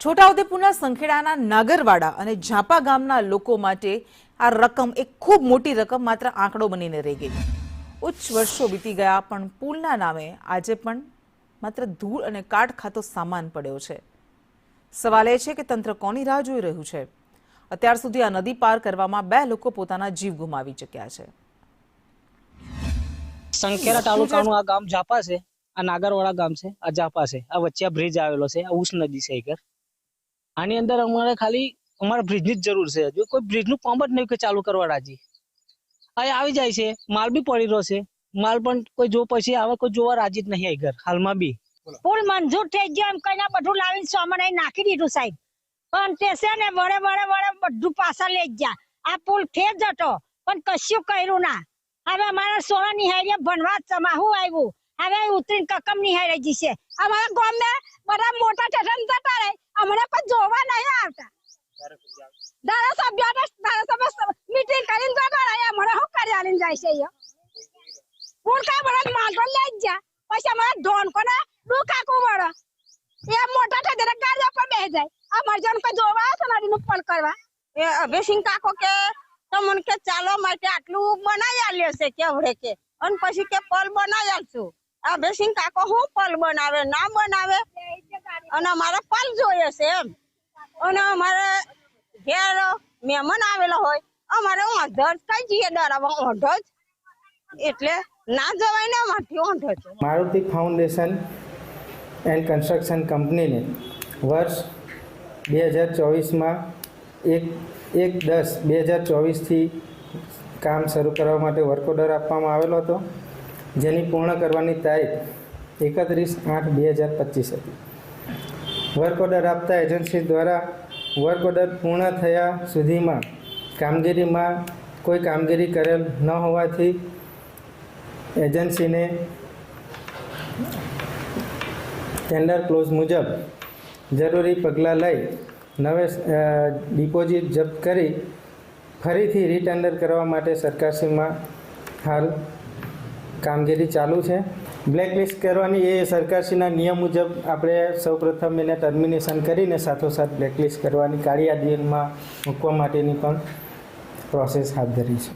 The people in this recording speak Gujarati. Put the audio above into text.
છોટાઉદેપુરના સંખેડાના નાગરવાડા અને ઝાપા ગામના લોકો માટે આ રકમ એક ખૂબ મોટી રકમ માત્ર આંકડો બનીને રહી ગઈ। ઉચ્ચ વર્ષો વીતી ગયા પણ પુલના નામે આજે પણ માત્ર ધૂળ અને કાટ ખાતો સામાન પડ્યો છે। સવાલ એ છે કે તંત્ર કોની રાહ જોઈ રહ્યું છે? અત્યાર સુધી આ નદી પાર કરવામાં 2 લોકો પોતાના જીવ ગુમાવી ચૂક્યા છે। સંખેડા તાલુકાનું આ ગામ ઝાપા છે, આ નાગરવાડા ગામ છે, આ ઝાપા છે, આ વચ્ચે બ્રિજ આવેલો છે, આ ઉસ નદી છે એક। આની અંદર અમારે ખાલી અમારા બ્રિજની જ જરૂર છે, જો કોઈ બ્રિજનું કામ જ નહીં કે ચાલુ કરવા રાજી। અહીં આવી જાય છે, માલ બી પડી રહ્યો છે, માલ પણ કોઈ જો પછી આવે કોઈ જોવા રાજી જ નહીં અહીં ઘર હાલમાં બી। પુલ મંજૂર થઈ ગયો એમ કઈને બધું લાવીને સામાન અહીં નાખી દીધું સાહેબ, પણ તે છે ને વળે બધું પાછા લઈ ગયા। આ પુલ ફેર જતો પણ કશું કર્યું ના। હવે અમારા સોના નિહાળીએ ભણવા ચમાહું આવ્યું, હવે ઉતરીને કકમ નિહાળી જશે। અમારા ગામમાં બધા મોટા ઠઠન જતા રહે, અમને પણ જોવા નહીં આવતા। ધારાસભ્ય મીટિંગ કરીને જતા રહે, અમને શું કરી આલીને જાય છે? પુલ કા બધા માગો લઈ ગયા, પછી અમારા ધોન કોને દુખાકું વળો એ મોટા ઠઠન ગાડીઓ પર બેસી જાય। અમારે જણ કોઈ જોવા આવે છે નદીનું પુલ કરવા? એ અભયસિંહ કાકો કે તમને કે ચાલવા માટે આટલું બનાવી આલ્યો છે કે હવડે કે, અને પછી કે પલ બનાવી આલશું। અભયસિંહ કાકો હું પલ બનાવે ના બનાવે, અને અમારે પલ જોઈએ છે એમ। અને અમારે ઘેર મહેમાન આવેલો હોય, અમારે ઓંધો જ કઈ જઈએ ડરાવવા, ઓંધો જ એટલે ના જવાય ને અમારથી ઓંધો જ। મારુતિ ફાઉન્ડેશન એન્ડ કન્સ્ટ્રક્શન કંપનીને વર્ષ 2024માં 1/10/2024થી કામ શરૂ કરવા માટે વર્ક ઓર્ડર આપવામાં આવેલો હતો, જેની પૂર્ણ કરવાની તારીખ 31/8/2025 હતી। વર્ક ઓર્ડર આપતા એજન્સી દ્વારા વર્ક ઓર્ડર પૂર્ણ થયા સુધીમાં કામગીરીમાં કોઈ કામગીરી કરેલ ન હોવાથી એજન્સીને ટેન્ડર ક્લોઝ મુજબ જરૂરી પગલાં લઈ ડિપોઝિટ જપ્ત કરી ફરીથી રીટેન્ડર કરવા માટે સરકારશ્રીમાં હાલ કામગીરી ચાલુ છે। બ્લેકલિસ્ટ કરવાની એ સરકારશ્રીના નિયમ મુજબ આપણે સૌપ્રથમ એને ટર્મિનેશન કરીને સાથોસાથ બ્લેકલિસ્ટ કરવાની કાળી યાદીમાં મૂકવા માટેની પણ પ્રોસેસ હાથ ધરી છે।